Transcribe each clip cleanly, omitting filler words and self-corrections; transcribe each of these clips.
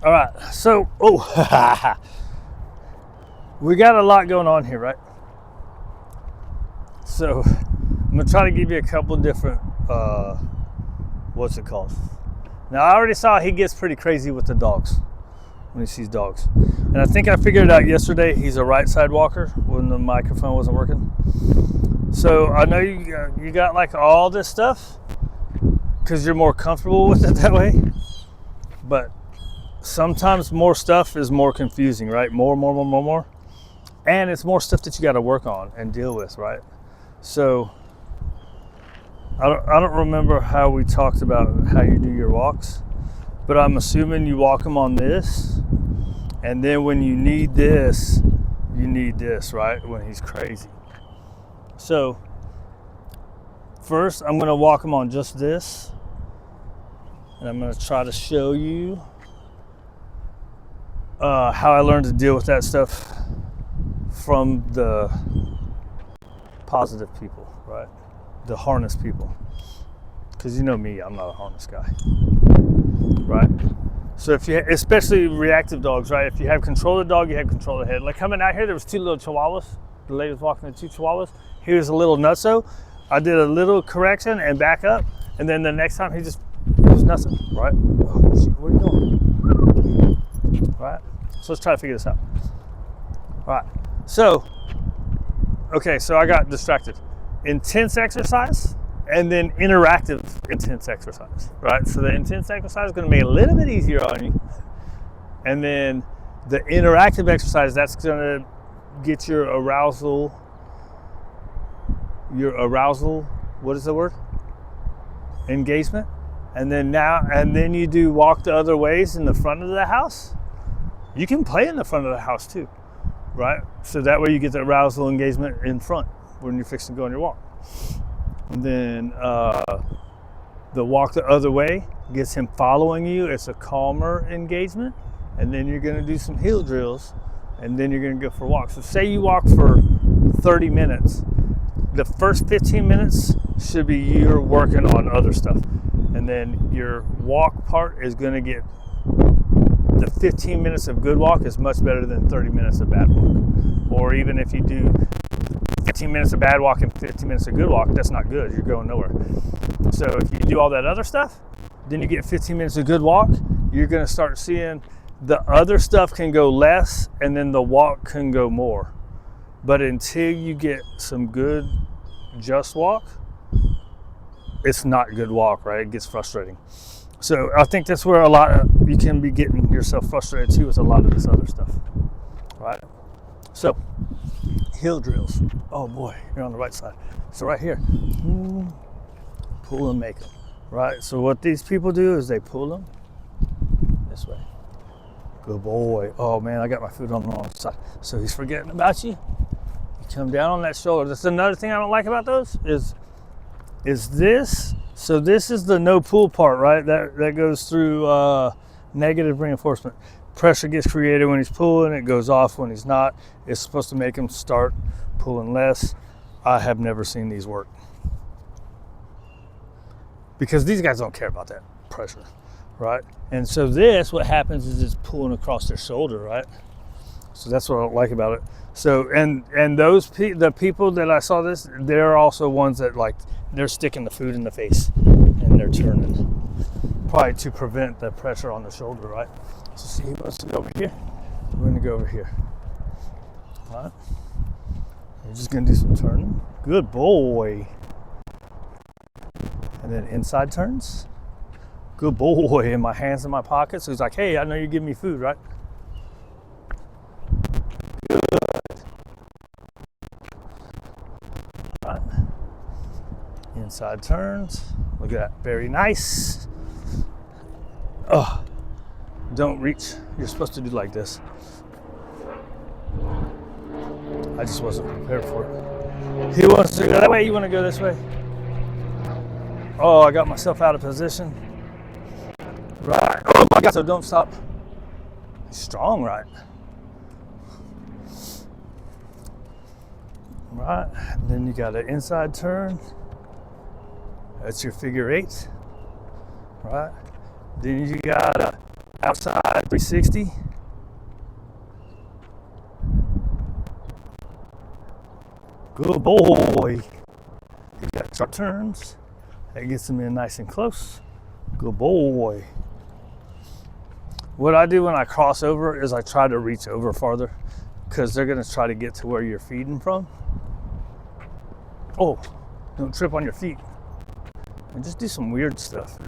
All right, so, we got a lot going on here, right? So, I'm gonna try to give you a couple different, what's it called? Now, I already saw he gets pretty crazy with the dogs when he sees dogs. And I think I figured it out yesterday. He's a right side walker when the microphone wasn't working. So, I know you got like all this stuff because you're more comfortable with it that way. But sometimes more stuff is more confusing, right? More. And it's more stuff that you got to work on and deal with, right? So I don't remember how we talked about how you do your walks, but I'm assuming you walk them on this, and then when you need this, right? When he's crazy. So first, I'm going to walk him on just this, and I'm going to try to show you how I learned to deal with that stuff from the positive people, right? The harness people. Because you know me, I'm not a harness guy, right? So if you, especially reactive dogs, right? If you have control of the dog, you have control of the head. Like coming out here, there was two little chihuahuas. The lady was walking the two chihuahuas. He was a little nutso. I did a little correction and back up, and then the next time it was nothing, right? Where are you going? Right? So let's try to figure this out. All right. So, okay, so I got distracted. Intense exercise and then interactive intense exercise, right? So the intense exercise is going to make it a little bit easier on you. And then the interactive exercise, that's going to get your arousal, what is the word? Engagement. And then you do walk the other ways in the front of the house. You can play in the front of the house too, right? So that way you get the arousal engagement in front when you're fixing to go on your walk. And then the walk the other way gets him following you. It's a calmer engagement. And then you're gonna do some heel drills, and then you're gonna go for a walk. So say you walk for 30 minutes. The first 15 minutes should be you're working on other stuff. And then your walk part is gonna get, the 15 minutes of good walk is much better than 30 minutes of bad walk. Or even if you do 15 minutes of bad walk and 15 minutes of good walk, that's not good. You're going nowhere. So if you do all that other stuff, then you get 15 minutes of good walk, you're going to start seeing the other stuff can go less and then the walk can go more. But until you get some good just walk, it's not good walk, right? It gets frustrating. So I think that's where you can be getting yourself frustrated too with a lot of this other stuff, right? So heel drills. Oh boy, you're on the right side. So right here, pull and make them, right? So what these people do is they pull them this way. Good boy. Oh man, I got my foot on the wrong side. So he's forgetting about you. You come down on that shoulder. That's another thing I don't like about those is this. So this is the no pull part, right? That goes through negative reinforcement. Pressure gets created when he's pulling, it goes off when he's not. It's supposed to make him start pulling less. I have never seen these work. Because these guys don't care about that pressure, right? And so what happens is it's pulling across their shoulder, right? So that's what I don't like about it. So, and the people that I saw this, they're also ones that they're sticking the food in the face and they're turning, probably to prevent the pressure on the shoulder, right? So see, he wants to go over here. We're gonna go over here. All right. We're just gonna do some turning. Good boy. And then inside turns. Good boy. And my hands in my pockets. So he's like, hey, I know you're giving me food, right? Good. All right. Inside turns. Look at that. Very nice. Oh. Don't reach. You're supposed to do like this. I just wasn't prepared for it. He wants to go that way. You want to go this way? Oh, I got myself out of position. Right. Oh my God. So don't stop. He's strong, right? Right. And then you got an inside turn. That's your figure eight. Right. Then you got a Outside 360. Good boy. He got sharp turns. That gets him in nice and close. Good boy. What I do when I cross over is I try to reach over farther because they're going to try to get to where you're feeding from. Oh, don't trip on your feet. And just do some weird stuff.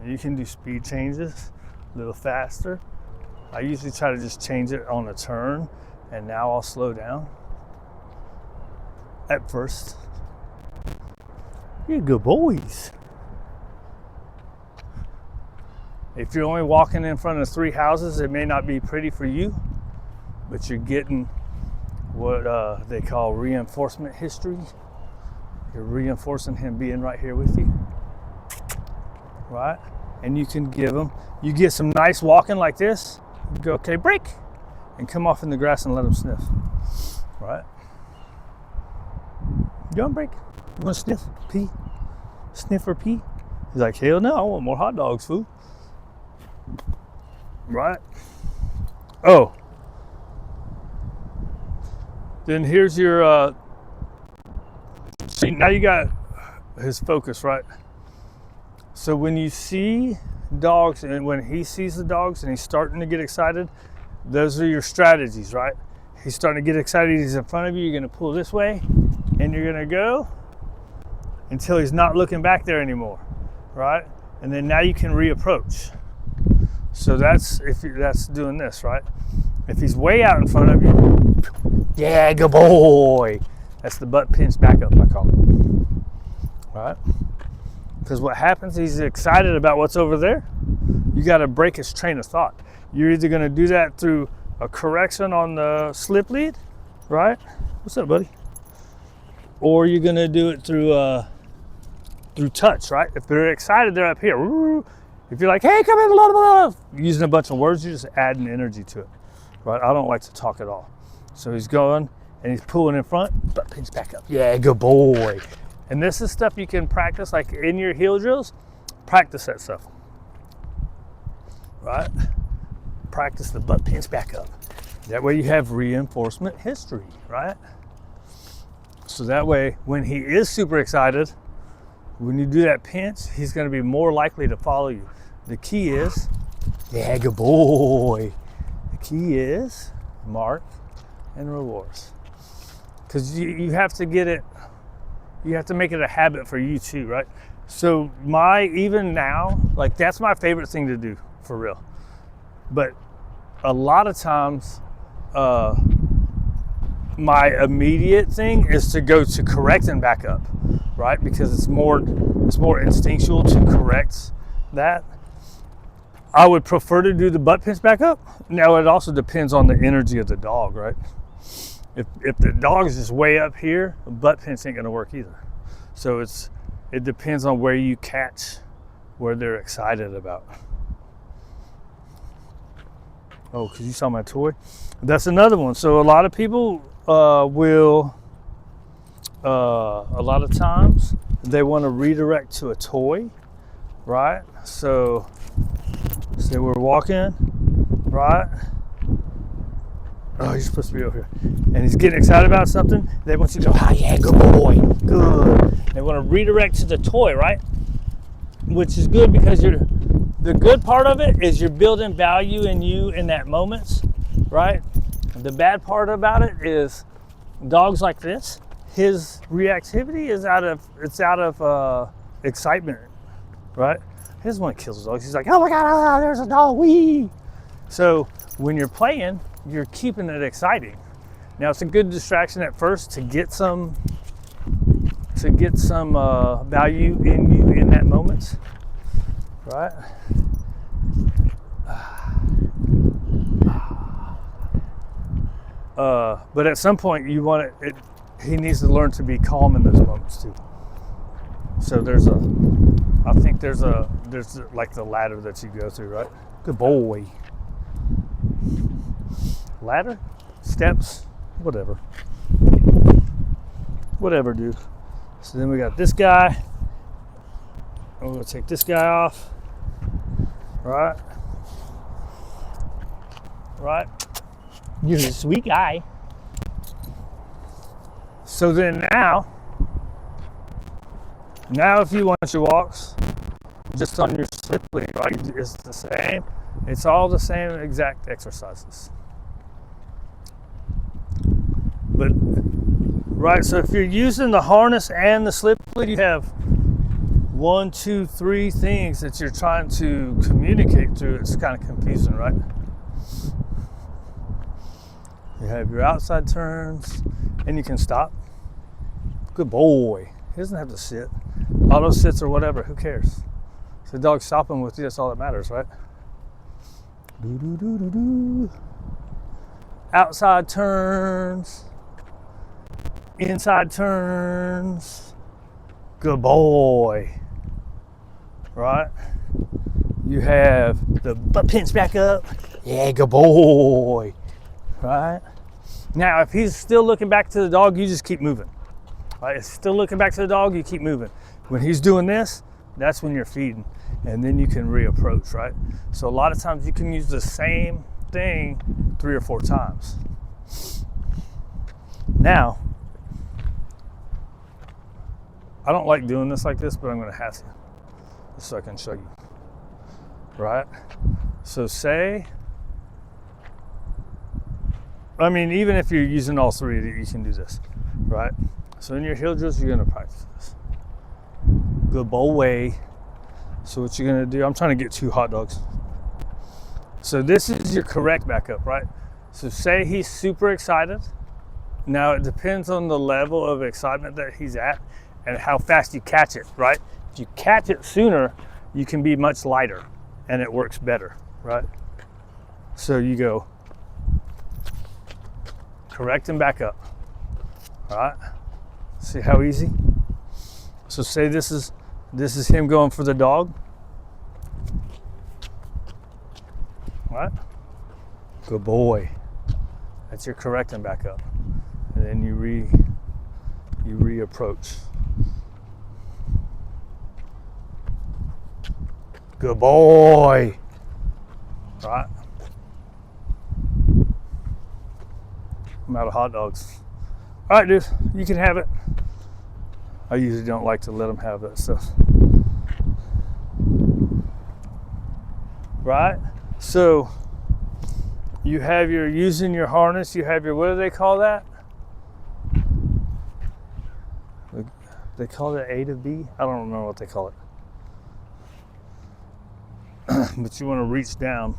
You can do speed changes a little faster. I usually try to just change it on a turn, and now I'll slow down at first. You're good boys. If you're only walking in front of 3 houses, it may not be pretty for you, but you're getting what they call reinforcement history. You're reinforcing him being right here with you, right? And you can give him, you get some nice walking like this, you go, okay, break, and come off in the grass and let him sniff, right? You don't break. You want to sniff, pee, sniff or pee? He's like, hell no, I want more hot dogs, fool. Right? Oh. Then here's your, see, now you got his focus, right? So when you see dogs and when he sees the dogs and he's starting to get excited, those are your strategies, right? He's starting to get excited, he's in front of you, you're gonna pull this way and you're gonna go until he's not looking back there anymore, right? And then now you can reapproach. So that's that's doing this, right? If he's way out in front of you, yeah, good boy. That's the butt pinch back up, I call it, right? Because what happens, he's excited about what's over there. You got to break his train of thought. You're either going to do that through a correction on the slip lead, right? What's up, buddy? Or you're going to do it through touch, right? If they're excited, they're up here. If you're like, hey, come in, blah, blah, blah, using a bunch of words, you're just adding energy to it, right? I don't like to talk at all. So he's going and he's pulling in front, butt pinch back up. Yeah, good boy. And this is stuff you can practice, like in your heel drills, practice that stuff, right? Practice the butt pinch back up. That way you have reinforcement history, right? So that way, when he is super excited, when you do that pinch, he's gonna be more likely to follow you. The key is, yeah, good boy. The key is mark and rewards. Because you have to get it, you have to make it a habit for you too, right? So even now, like that's my favorite thing to do, for real. But a lot of times, my immediate thing is to go to correct and back up, right? Because it's more instinctual to correct that. I would prefer to do the butt pinch back up. Now it also depends on the energy of the dog, right? If the dog is just way up here, the butt pinch ain't gonna work either. So it depends on where you catch, where they're excited about. Oh, because you saw my toy. That's another one. So a lot of people will, a lot of times, they want to redirect to a toy, right? So say we're walking, right? Oh, you're supposed to be over here. And he's getting excited about something. They want you to go, ah, yeah, good boy, good. They want to redirect to the toy, right? Which is good because the good part of it is you're building value in you in that moment, right? The bad part about it is dogs like this, his reactivity is out of excitement, right? He doesn't want to kill his dogs. He's like, oh my God, there's a dog, wee. So when you're playing, you're keeping it exciting. Now it's a good distraction at first to get some value in you in that moment, right? But at some point you want it. He needs to learn to be calm in those moments too. So there's like the ladder that you go through, right? Good boy. Ladder, steps, whatever, dude. So then we got this guy. I'm gonna take this guy off. Right? Right? You're a sweet guy. So then now if you want your walks, just on your slip lead, right? It's the same. It's all the same exact exercises. But, right, so if you're using the harness and the slip lead, you have 1, 2, 3 things that you're trying to communicate through. It's kind of confusing, right? You have your outside turns, and you can stop. Good boy. He doesn't have to sit. Auto sits or whatever, who cares? So the dog's stopping with you, that's all that matters, right? Do. Outside turns. Inside turns. Good boy. Right? You have the butt pinch back up. Yeah, good boy. Right? Now, if he's still looking back to the dog, you just keep moving. Right? If he's still looking back to the dog, you keep moving. When he's doing this, that's when you're feeding. And then you can reapproach, right? So a lot of times you can use the same thing 3 or 4 times. Now, I don't like doing this like this, but I'm going to have to, just so I can show you. Right? So say, I mean, even if you're using all 3, you can do this, right? So in your heel drills, you're going to practice this. Good boy. So what you're going to do, I'm trying to get 2 hot dogs. So this is your correct backup, right? So say he's super excited. Now it depends on the level of excitement that he's at and how fast you catch it, right? If you catch it sooner, you can be much lighter and it works better, right? So you go correct and back up, all right? See how easy? So say this is him going for the dog, right? Good boy. That's your correct and back up. And then you reapproach. Good boy. Right? I'm out of hot dogs. All right, dude, you can have it. I usually don't like to let them have that stuff. Right? So you have your using your harness, you have your, what do they call that? They call it A to B? I don't remember what they call it. But you want to reach down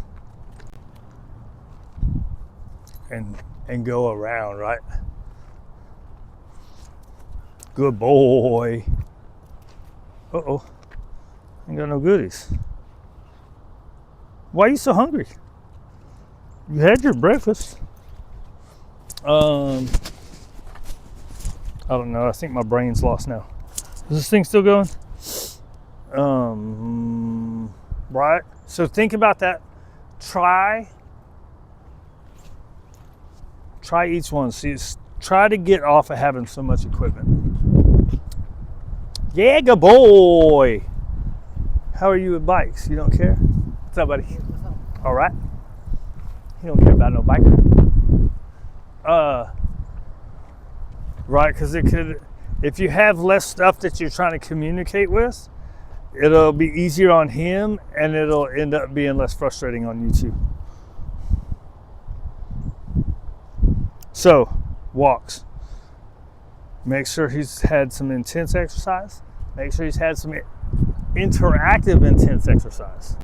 and go around, right? Good boy. Uh-oh. Ain't got no goodies. Why are you so hungry? You had your breakfast. I don't know. I think my brain's lost now. Is this thing still going? Right. So think about that. Try each one. See, try to get off of having so much equipment. Yeah, good boy. How are you with bikes? You don't care? What's up, buddy? What's up? All right. You don't care about no bike. Right, because it could, if you have less stuff that you're trying to communicate with, it'll be easier on him and it'll end up being less frustrating on you too. So, walks. Make sure he's had some intense exercise. Make sure he's had some interactive intense exercise.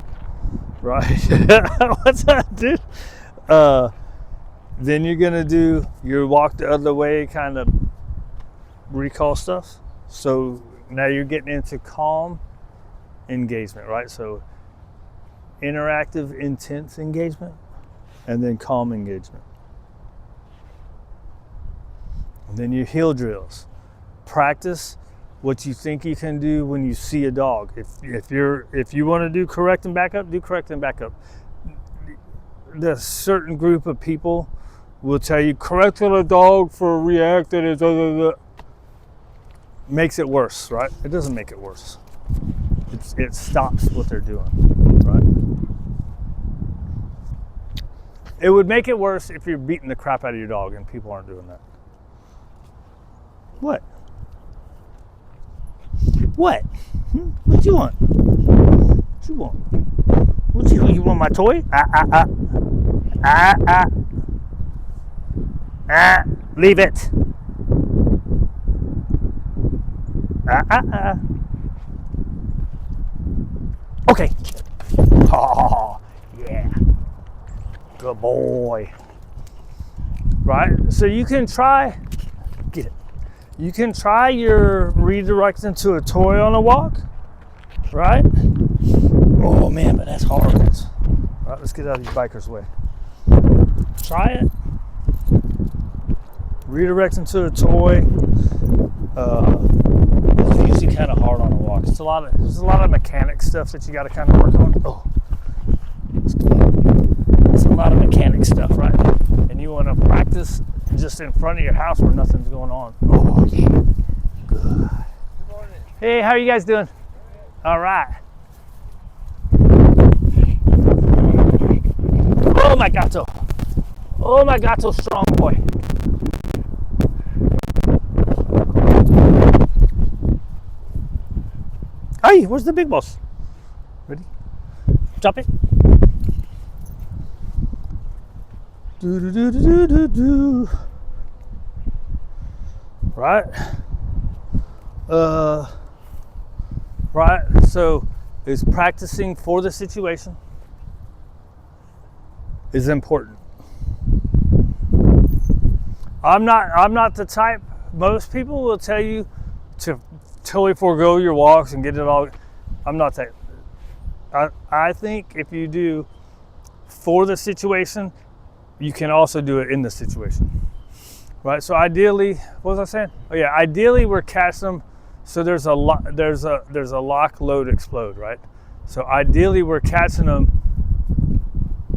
Right? What's that, dude? Then you're gonna do your walk the other way kind of recall stuff. So now you're getting into calm engagement, right? So interactive, intense engagement, and then calm engagement. And then your heel drills. Practice what you think you can do when you see a dog. If you want to do correct and back up, do correct and back up. The certain group of people will tell you correcting a dog for a reacted is makes it worse, right? It doesn't make it worse. It stops what they're doing, right? It would make it worse if you're beating the crap out of your dog and people aren't doing that. What? What? What you want? What you want? What you want my toy? Leave it. Okay. Oh, yeah. Good boy. Right? So you can try, get it. You can try your redirecting to a toy on a walk, right? Oh man, but that's hard. All right, let's get out of these bikers' way. Try it. Redirecting to a toy. It's usually kind of hard on a walk. There's a lot of mechanic stuff that you got to kind of work on. Oh, it's a lot of mechanic stuff, right? And you want to practice just in front of your house where nothing's going on. Oh yeah, good. Good morning. Hey, how are you guys doing? All right. Oh my gato. Oh my gato, strong boy. Hey, where's the big boss? Ready? Drop it. Do do do do do do. Right. Right. So, is practicing for the situation is important. I'm not the type. Most people will tell you to totally forego your walks and get it all. I'm not that. I think if you do for the situation, you can also do it in the situation, right? So ideally, what was I saying? Oh yeah, ideally we're catching them. So there's a lock, load, explode, right? So ideally we're catching them.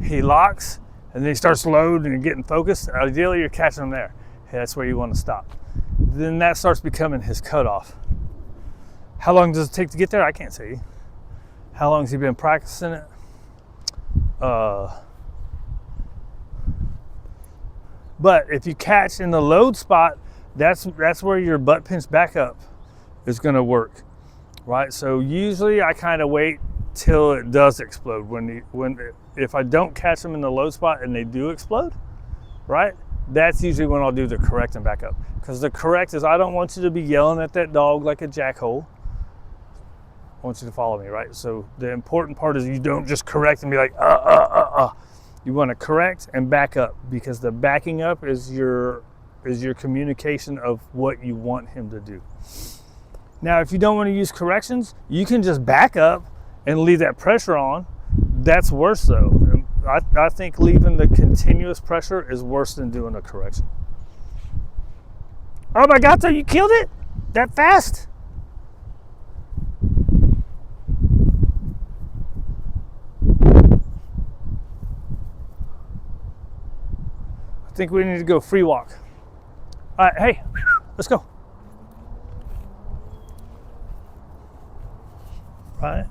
He locks and then he starts load and you're getting focused. Ideally you're catching him there. Hey, that's where you want to stop. Then that starts becoming his cutoff. How long does it take to get there? I can't say. How long has he been practicing it? But if you catch in the load spot, that's where your butt pinch back up is going to work, right? So usually I kind of wait till it does explode. If I don't catch them in the load spot and they do explode, right? That's usually when I'll do the correct and back up. Because the correct is I don't want you to be yelling at that dog like a jackhole. I want you to follow me, right? So the important part is you don't just correct and be like, You want to correct and back up, because the backing up is your communication of what you want him to do. Now, if you don't want to use corrections, you can just back up and leave that pressure on. That's worse though. I think leaving the continuous pressure is worse than doing a correction. Oh my God, so you killed it? That fast? I think we need to go free walk. All right, hey, let's go. Right.